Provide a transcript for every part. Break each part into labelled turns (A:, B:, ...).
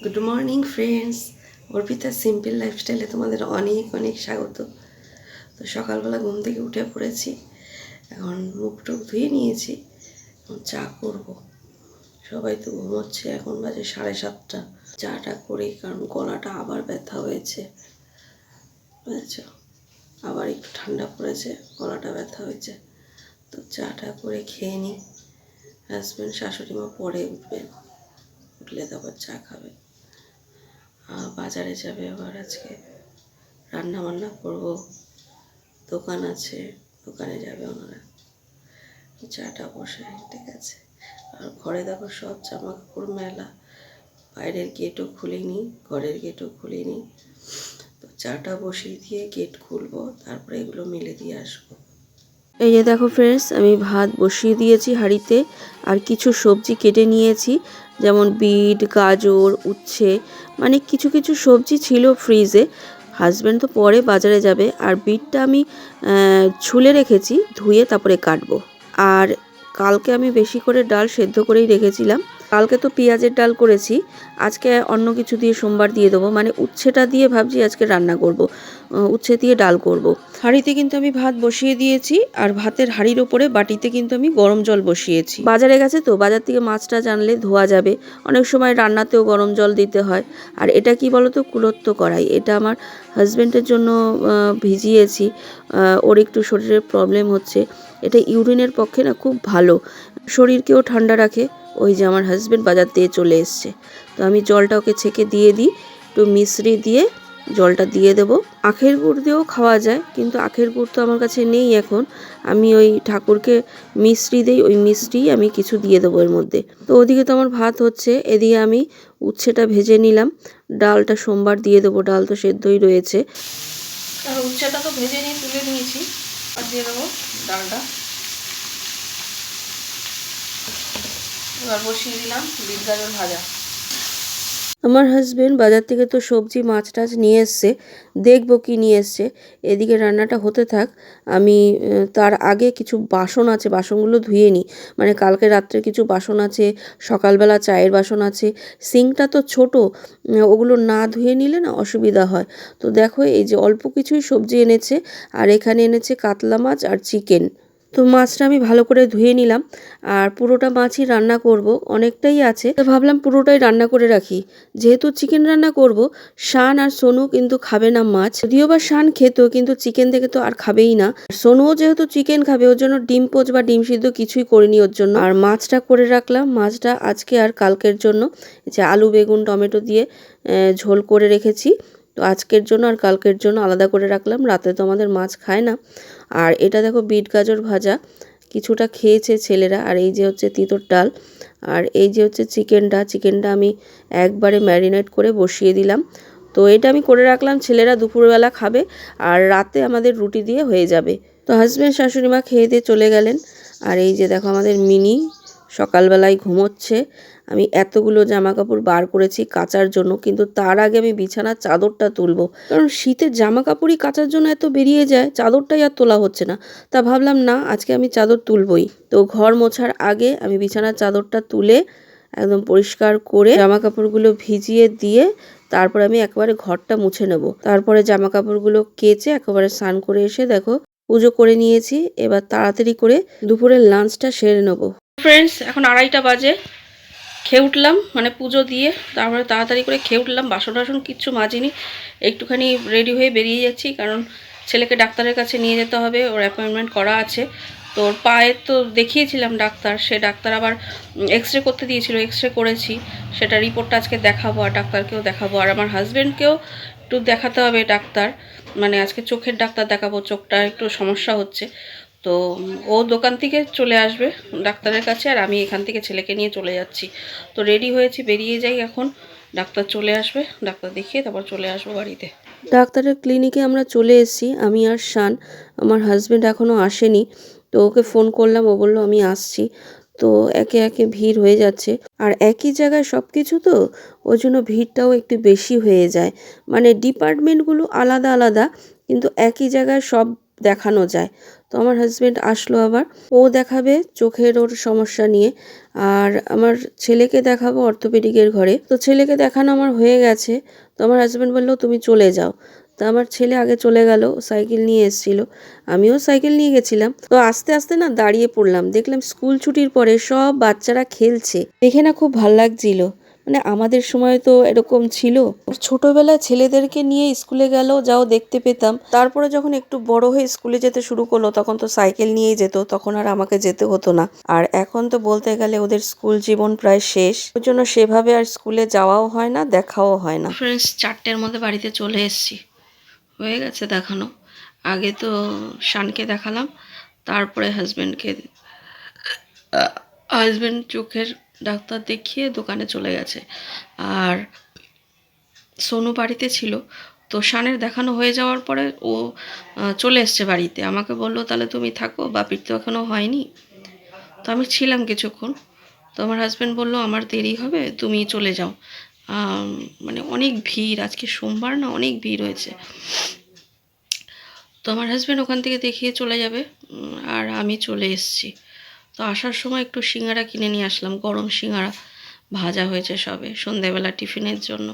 A: Good morning friends, Arpita simple লাইফস্টাইলে তোমাদের অনেক অনেক স্বাগত। তো সকালবেলা ঘুম থেকে উঠে পড়েছি, এখন মুখ টুক ধুয়ে নিয়েছি, এখন চা করব। সবাই তো ঘুমোচ্ছে, এখন বাজে 7:30। চাটা করি কারণ গলাটা আবার ব্যথা হয়েছে, বুঝেছ, আবার একটু ঠান্ডা পড়েছে, গলাটা ব্যথা হয়েছে। তো চাটা করে খেয়ে নিই। হাজব্যান্ড শাশুড়ি মা পরে উঠবেন, উঠলে তারপর চা খাবে। বাজারে যাবে আবার, আজকে রান্না বান্না করবো, দোকান আছে, দোকানে যাবে ওনারা। চাটা বসে, ঠিক আছে। আর ঘরে দেখো সব জামা কাপড় মেলা, বাইরের গেটও খুলিনি, ঘরের গেটও খুলিনি। তো চাটা বসিয়ে দিয়ে গেট খুলবো, তারপরে এগুলো মেলে দিয়ে আসবো। এই যে দেখো ফ্রেন্ডস, আমি ভাত বসিয়ে দিয়েছি হাঁড়িতে, আর কিছু সবজি কেটে নিয়েছি, যেমন বিট, গাজর, উচ্ছে, মানে কিছু কিছু সবজি ছিল ফ্রিজে। হাজব্যান্ড তো পরে বাজারে যাবে, আর বিটটা আমি ছুলে রেখেছি, ধুয়ে তারপরে কাটবো। আর কালকে আমি বেশি করে ডাল সেদ্ধ করেই রেখেছিলাম। কালকে তো পেঁয়াজের ডাল করেছি, আজকে অন্য কিছু দিয়ে সোমবার দিয়ে দেবো, মানে উচ্ছেটা দিয়ে ভাবছি আজকে রান্না করব, উচ্ছে দিয়ে ডাল করব। হাঁড়িতে কিন্তু আমি ভাত বসিয়ে দিয়েছি, আর ভাতের হাঁড়ির ওপরে বাটিতে কিন্তু আমি গরম জল বসিয়েছি। বাজারে গেছে তো, বাজার থেকে মাছটা জানলে ধোয়া যাবে, অনেক সময় রান্নাতেও গরম জল দিতে হয়। আর এটা কি বলতো, কুলত্ব কড়াই, এটা আমার হাজব্যান্ডের জন্য ভিজিয়েছি, ওর একটু শরীরের প্রবলেম হচ্ছে, এটা ইউরিনের পক্ষে না খুব ভালো, শরীরকেও ঠান্ডা রাখে। ওই যে আমার হাজব্যান্ড বাজার দিয়ে চলে এসছে, তো আমি জলটা ওকে ছেঁকে দিয়ে দিই, একটু মিশ্রি দিয়ে জলটা দিয়ে দেবো। আখের গুড় দিয়েও খাওয়া যায়, কিন্তু আখের গুড় তো আমার কাছে নেই এখন, আমি ওই ঠাকুরকে মিশ্রি দিই, ওই মিশ্রি আমি কিছু দিয়ে দেবো এর মধ্যে। তো ওদিকে তো আমার ভাত হচ্ছে, এদিকে আমি উচ্ছেটা ভেজে নিলাম, ডালটা সোমবার দিয়ে দেবো, ডাল তো সেদ্ধই রয়েছে। উচ্ছেটা তো ভেজে নিয়ে তুলে নিয়েছি, আর দিয়ে দেবো ডালটা। এবার বসিয়ে দিলাম বিট গাজর ভাজা। আমার হাজব্যান্ড বাজার থেকে তো সবজি মাছ টাছ নিয়ে এসছে, দেখবো কি নিয়ে এসছে। এদিকে রান্নাটা হতে থাক, আমি তার আগে কিছু বাসন আছে, বাসনগুলো ধুয়ে নিই, মানে কালকে রাত্রে কিছু বাসন আছে, সকালবেলা চায়ের বাসন আছে। সিঙ্কটা তো ছোট, ওগুলো না ধুয়ে নিলে না অসুবিধা হয়। তো দেখো এই যে অল্প কিছুই সবজি এনেছে, আর এখানে এনেছে কাতলা মাছ আর চিকেন। তো মাছটা আমি ভালো করে ধুয়ে নিলাম, আর পুরোটা মাছই রান্না করব, অনেকটাই আছে, তো ভাবলাম পুরোটাই রান্না করে রাখি। যেহেতু চিকেন রান্না করব, শান আর সোনু কিন্তু খাবে না মাছ, যদিও বা শান খেত, কিন্তু চিকেন থেকে তো আর খাবেই না। সোনুও যেহেতু চিকেন খাবে, ওর জন্য ডিম পোচ বা ডিম সিদ্ধ কিছুই করিনি ওর জন্য। আর মাছটা করে রাখলাম, মাছটা আজকে আর কালকের জন্য, যে আলু বেগুন টমেটো দিয়ে ঝোল করে রেখেছি, তো আজকের জন্য আর কালকের জন্য আলাদা করে রাখলাম, রাতে তো আমাদের মাছ খায় না। আর এটা দেখো বিট গাজর ভাজা, কিছুটা খেয়েছে ছেলেরা। আর এই যে হচ্ছে তিঁতর ডাল, আর এই যে হচ্ছে চিকেনটা আমি একবারে ম্যারিনেট করে বসিয়ে দিলাম। তো এটা আমি করে রাখলাম, ছেলেরা দুপুরবেলা খাবে, আর রাতে আমাদের রুটি দিয়ে হয়ে যাবে। তো হাজব্যান্ড শাশুড়ি মা খেয়ে দিয়ে চলে গেলেন। আর এই যে দেখো আমাদের মিনি সকালবেলায় ঘুমোচ্ছে। আমি এতগুলো জামা কাপড় বার করেছি কাচার জন্য, কিন্তু তার আগে আমি বিছানার চাদরটা তুলবো, কারণ শীতের জামা কাপড়ই কাচার জন্য এত বেরিয়ে যায়, চাদরটাই আর তোলা হচ্ছে না। তা ভাবলাম না, আজকে আমি চাদর তুলবই। তো ঘর মোছার আগে আমি বিছানার চাদরটা তুলে একদম পরিষ্কার করে জামা কাপড়গুলো ভিজিয়ে দিয়ে তারপর আমি একেবারে ঘরটা মুছে নেব। তারপরে জামা কাপড়গুলো কেচে একেবারে স্নান করে এসে দেখো পুজো করে নিয়েছি। এবার তাড়াতাড়ি করে দুপুরের লাঞ্চটা সেরে নেবো। ফ্রেন্ডস, এখন 2:30 বাজে, খেয়ে উঠলাম, মানে পুজো দিয়ে তারপরে তাড়াতাড়ি করে খেয়ে উঠলাম, বাসন টাসন কিচ্ছু মাজিনি, একটুখানি রেডি হয়ে বেরিয়ে যাচ্ছি, কারণ ছেলেকে ডাক্তারের কাছে নিয়ে যেতে হবে, ওর অ্যাপয়েন্টমেন্ট করা আছে। তো ওর পায়ের তো দেখিয়েছিলাম ডাক্তার, সে ডাক্তার আবার এক্স রে করতে দিয়েছিল, এক্স রে করেছি, সেটা রিপোর্টটা আজকে দেখাবো, আর ডাক্তারকেও দেখাবো, আর আমার হাজব্যান্ডকেও একটু দেখাতে হবে ডাক্তার, মানে আজকে চোখের ডাক্তার দেখাবো, চোখটা একটু সমস্যা হচ্ছে। তো ও দোকান থেকে চলে আসবে ডাক্তারের কাছে, আর আমি এখান থেকে ছেলেকে নিয়ে চলে যাচ্ছি। তো রেডি হয়েছি, বেরিয়ে যাই এখন, ডাক্তার চলে আসবে, ডাক্তার দেখিয়ে তারপর চলে আসবো বাড়িতে। ডাক্তারের ক্লিনিকে আমরা চলে এসেছি, আমি আর শান, আমার হাজব্যান্ড এখনও আসেনি। তো ওকে ফোন করলাম, ও বললো আমি আসছি। তো একে একে ভিড় হয়ে যাচ্ছে, আর একই জায়গায় সব কিছু, তো ওই জন্য ভিড়টাও একটু বেশি হয়ে যায়, মানে ডিপার্টমেন্টগুলো আলাদা আলাদা, কিন্তু একই জায়গায় সব দেখানো যায়। তো তো আমার হাজব্যান্ড আসলো আবার, ও দেখাবে চোখের ওর সমস্যা নিয়ে, আর আমার ছেলেকে দেখাবো অর্থোপেডিকের ঘরে। তো ছেলেকে দেখানো আমার হয়ে গেছে। তো আমার হাজব্যান্ড বললো তুমি চলে যাও। তো আমার ছেলে আগে চলে গেল, সাইকেল নিয়ে এসেছিল, আমিও সাইকেল নিয়ে গেছিলাম। তো আস্তে আস্তে না দাঁড়িয়ে পড়লাম, দেখলাম স্কুল ছুটির পরে সব বাচ্চারা খেলছে, দেখে না খুব ভাল লাগছিল। মানে আমাদের সময় তো এরকম ছিল, ছোটবেলায় ছেলেদেরকে নিয়ে স্কুলে গেল যাও দেখতে পেতাম। তারপরে যখন একটু বড় হয়ে স্কুলে যেতে শুরু করলো তখন তো সাইকেল নিয়েই যেত, তখন আর আমাকে যেতে হতো না। আর এখন তো বলতে গেলে ওদের স্কুল জীবন প্রায় শেষ, ওই জন্য সেভাবে আর স্কুলে যাওয়াও হয় না, দেখাও হয় না। ফ্রেন্ডস, 4টের মধ্যে বাড়িতে চলে এসেছি, হয়ে গেছে দেখানো। আগে তো শানকে দেখালাম, তারপরে হাজব্যান্ড চোখের ডাক্তার দেখিয়ে দোকানে চলে গেছে, আর সোনু বাড়িতে ছিল। তো শানের দেখানো হয়ে যাওয়ার পরে ও চলে এসছে বাড়িতে, আমাকে বললো তাহলে তুমি থাকো, বাপির তো এখনও হয়নি। তো আমি ছিলাম কিছুক্ষণ। তো আমার হাজব্যান্ড বললো আমার দেরি হবে, তুমি চলে যাও। মানে অনেক ভিড়, আজকে সোমবার না, অনেক ভিড় হয়েছে। তো আমার হাজব্যান্ড ওখান থেকে দেখিয়ে চলে যাবে, আর আমি চলে এসেছি। তো আসার সময় একটু সিঙ্গারা কিনে নিয়ে আসলাম, গরম সিঙ্গারা ভাজা হয়েছে সবে সন্ধ্যাবেলা টিফিনের জন্য।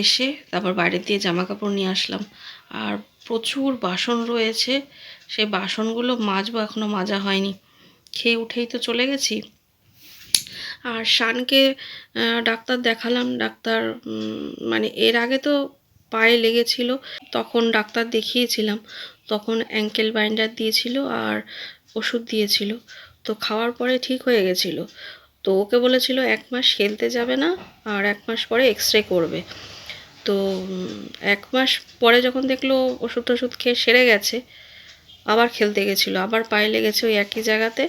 A: এসে তারপর বাইরে দিয়ে জামা কাপড় নিয়ে আসলাম, আর প্রচুর বাসন রয়েছে, সেই বাসনগুলো মাজবো, এখনও মাজা হয়নি। খেয়ে উঠেই তো চলে গেছি। আর শানকে ডাক্তার দেখালাম, ডাক্তার মানে এর আগে তো পায়ে লেগেছিল, তখন ডাক্তার দেখিয়েছিলাম, তখন অ্যাঙ্কেল বাইন্ডার দিয়েছিল আর ওষুধ দিয়েছিল। তো খাওয়ার পরে ঠিক হয়ে গেছিলো। তো ওকে বলেছিল 1 মাস খেলতে যাবে না, আর 1 মাস পরে এক্সরে করবে। তো 1 মাস পরে যখন দেখলো ওষুধ টষুধ খেয়ে সেরে গেছে, আবার খেলতে গেছিলো, আবার পায়ে লেগেছে ওই একই জায়গাতে।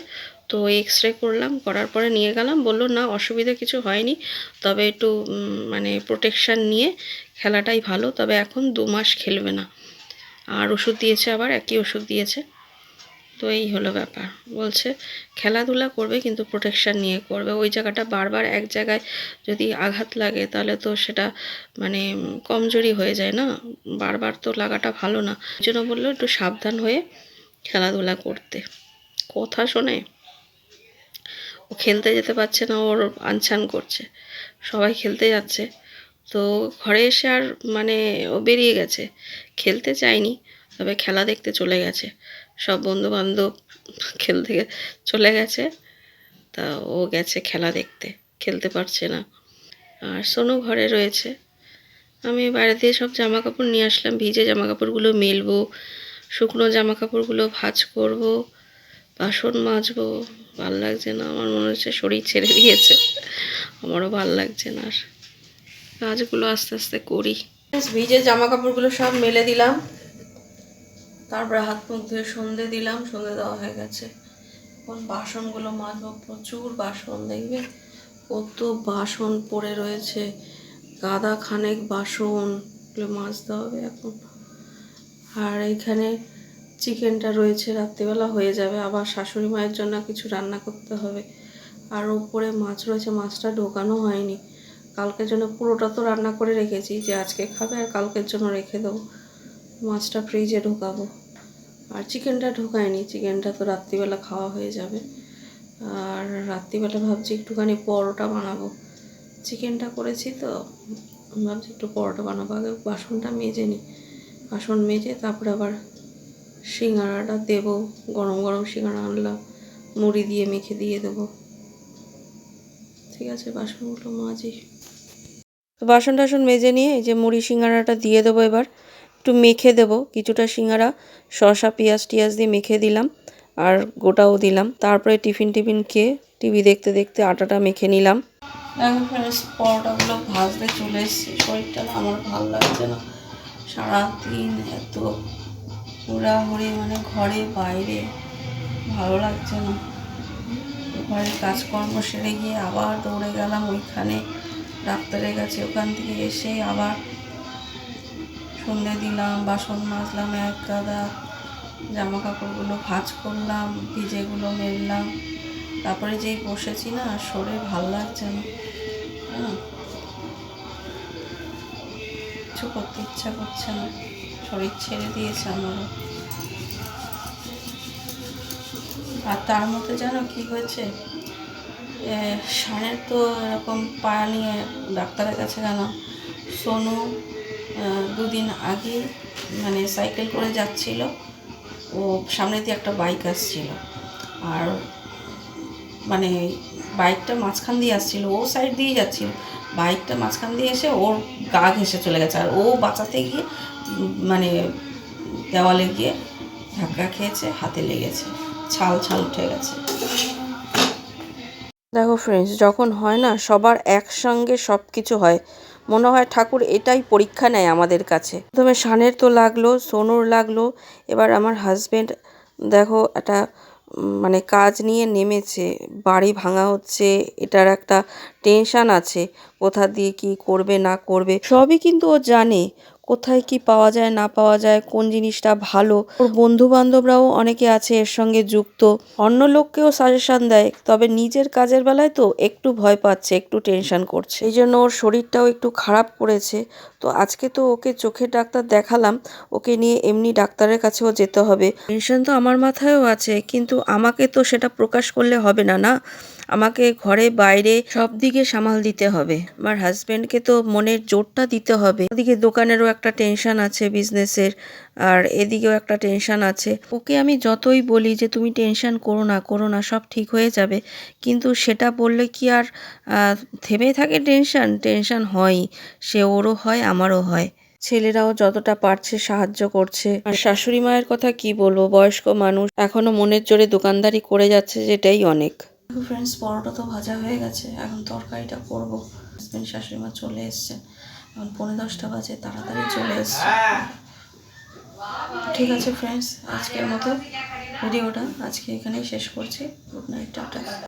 A: তো এক্সরে করলাম, করার পরে নিয়ে গেলাম, বললো না অসুবিধা কিছু হয়নি, তবে একটু মানে প্রোটেকশান নিয়ে খেলাটাই ভালো, তবে এখন 2 মাস খেলবে না। আর ওষুধ দিয়েছে, আবার একই ওষুধ দিয়েছে। তো এই হলো ব্যাপার, বলছে খেলাধুলা করবে কিন্তু প্রোটেকশান নিয়ে করবে। ওই জায়গাটা বারবার এক জায়গায় যদি আঘাত লাগে তাহলে তো সেটা মানে কমজোরি হয়ে যায় না, বারবার তো লাগাটা ভালো না। ওই জন্য বললো একটু সাবধান হয়ে খেলাধুলা করতে। কথা শোনে, ও খেলতে যেতে পারছে না, ওর আনছান করছে, সবাই খেলতে যাচ্ছে। তো ঘরে এসে আর মানে ও বেরিয়ে গেছে, খেলতে চায়নি, তবে খেলা দেখতে চলে গেছে। সব বন্ধুবান্ধব খেলতে চলে গেছে, তা ও গেছে খেলা দেখতে, খেলতে পারছে না। আর সোনু ঘরে রয়েছে। আমি বাইরে দিয়ে সব জামা কাপড় নিয়ে আসলাম, ভিজে জামা কাপড়গুলো মেলবো, শুকনো জামা কাপড়গুলো ভাঁজ করব, বাসন মাজবো। ভাল লাগছে না, আমার মনে হচ্ছে শরীর ছেড়ে দিয়েছে, আমারও ভাল লাগছে না। আর কাজগুলো আস্তে আস্তে করি। ভিজে জামা কাপড়গুলো সব মেলে দিলাম, তারপরে হাত মুখ ধুয়ে সন্ধে দিলাম, সন্ধে দেওয়া হয়ে গেছে। এখন বাসনগুলো মাজবো, প্রচুর বাসন, দেখবে কত বাসন পড়ে রয়েছে, গাদা খানেক বাসন, এগুলো মাজতে হবে এখন। আর এখানে চিকেনটা রয়েছে, রাত্রিবেলা হয়ে যাবে, আবার শাশুড়ি মায়ের জন্য কিছু রান্না করতে হবে। আর উপরে মাছ রয়েছে, মাছটা ঢোকানো হয়নি, কালকের জন্য পুরোটা তো রান্না করে রেখেছি, যে আজকে খাবে আর কালকের জন্য রেখে দেবো, মাছটা ফ্রিজে ঢোকাবো। আর চিকেনটা ঢোকায়নি, চিকেনটা তো রাত্রিবেলা খাওয়া হয়ে যাবে। আর রাত্রিবেলা ভাবছি একটুখানি পরোটা বানাবো, চিকেনটা করেছি তো ভাবছি একটু পরোটা বানাবো। আগে বাসনটা মেজে নিই, বাসন মেজে তারপরে আবার সিঙ্গারাটা দেবো, গরম গরম সিঙ্গারা আনলাম, মুড়ি দিয়ে মেখে দিয়ে দেবো। ঠিক আছে, বাসনগুলো মাজি। তো বাসন টাসন মেজে নিয়ে এই যে মুড়ি সিঙ্গারাটা দিয়ে দেবো, এবার একটু মেখে দেবো, কিছুটা সিঙ্গারা শসা পেঁয়াজ টিয়াজ দিয়ে মেখে দিলাম, আর গোটাও দিলাম। তারপরে টিফিন খেয়ে টিভি দেখতে দেখতে আটাটা মেখে নিলাম। এখন ফ্রেন্ডস পরোটাগুলো ভাজতে চলে এসেছি, শরীরটা না আমার ভালো লাগছে না, সারাদিন এত হুড়াহুড়ি, মানে ঘরে বাইরে ভালো লাগছে না। ঘরের কাজকর্ম সেরে গিয়ে আবার দৌড়ে গেলাম ওইখানে ডাক্তারের কাছে, ওখান থেকে এসে আবার সন্ধে দিলাম, বাসন মাজলাম, এক গাদা জামা কাপড়গুলো ভাঁজ করলাম, ভিজেগুলো মেললাম, তারপরে যেই বসেছি না শরীর ভালো লাগছে না, কিছু করতে ইচ্ছা করছে না, শরীর ছেড়ে দিয়েছে আমারও। আর তার মধ্যে জানো কি হয়েছে, শানের তো এরকম পা নিয়ে ডাক্তারের কাছে গেলাম। সোনু দুদিন আগে মানে সাইকেল করে যাচ্ছিল, ও সামনে দিয়ে একটা বাইক আসছিল, আর মানে বাইকটা মাঝখান দিয়ে আসছিল, ও সাইড দিয়ে যাচ্ছিল, বাইকটা মাঝখান দিয়ে এসে ওর গা ঘেঁষে চলে গেছে, আর ও বাঁচাতে গিয়ে মানে দেওয়ালে গিয়ে ধাক্কা খেয়েছে, হাতে লেগেছে, ছাল ছাল উঠে গেছে। দেখো ফ্রেন্ডস, যখন হয় না সবার একসঙ্গে সব কিছু হয়, মনে হয় ঠাকুর এটাই পরীক্ষা নেয় আমাদের কাছে। প্রথমে শানের তো লাগলো, সোনুর লাগলো, এবার আমার হাজবেন্ড দেখো একটা মানে কাজ নিয়ে নেমেছে, বাড়ি ভাঙা হচ্ছে, এটার একটা টেনশান আছে, কোথা দিয়ে কি করবে না করবে সবই কিন্তু ও জানে, কোথায় কি পাওয়া যায় না পাওয়া যায়, কোন জিনিসটা ভালো। ওর বন্ধু বান্ধবরাও অনেকে আছে এর সঙ্গে যুক্ত, অন্য লোককেও সাজেশন দেয়, তবে নিজের কাজের বেলায় তো একটু ভয় পাচ্ছে, একটু টেনশন করছে, এই জন্য ওর শরীরটাও একটু খারাপ করেছে। তো আজকে তো ওকে চোখের ডাক্তার দেখালাম, ওকে নিয়ে এমনি ডাক্তারের কাছেও যেতে হবে। টেনশন তো আমার মাথায়ও আছে, কিন্তু আমাকে তো সেটা প্রকাশ করলে হবে না, না আমাকে ঘরে বাইরে সব দিকে সামাল দিতে হবে। আমার হাজবেন্ডকে তো মনের জোরটা দিতে হবে, ওদিকে দোকানেরও একটা টেনশন আছে বিজনেসের, আর এদিকেও একটা টেনশন আছে। ওকে আমি যতই বলি যে তুমি টেনশন করো না, সব ঠিক হয়ে যাবে, কিন্তু সেটা বললে কি আর থেমে থাকে? টেনশন টেনশন হয়ই, সে ওরও হয় আমারও হয়। ছেলেরাও যতটা পারছে সাহায্য করছে, আর শাশুড়ি মায়ের কথা কি বলবো, বয়স্ক মানুষ এখনো মনের জোরে দোকানদারি করে যাচ্ছে, যেটাই অনেক। ফ্রেন্ডস, পরোটা তো ভাজা হয়ে গেছে, এখন তরকারিটা করব। হাজবেন্ড শাশুড়ি মা চলে এসছেন, এখন 9:45 বাজে, তাড়াতাড়ি চলে এসছে। ঠিক আছে ফ্রেন্ডস, আজকের মতো ভিডিওটা আজকে এখানেই শেষ করছি। Good night, tata.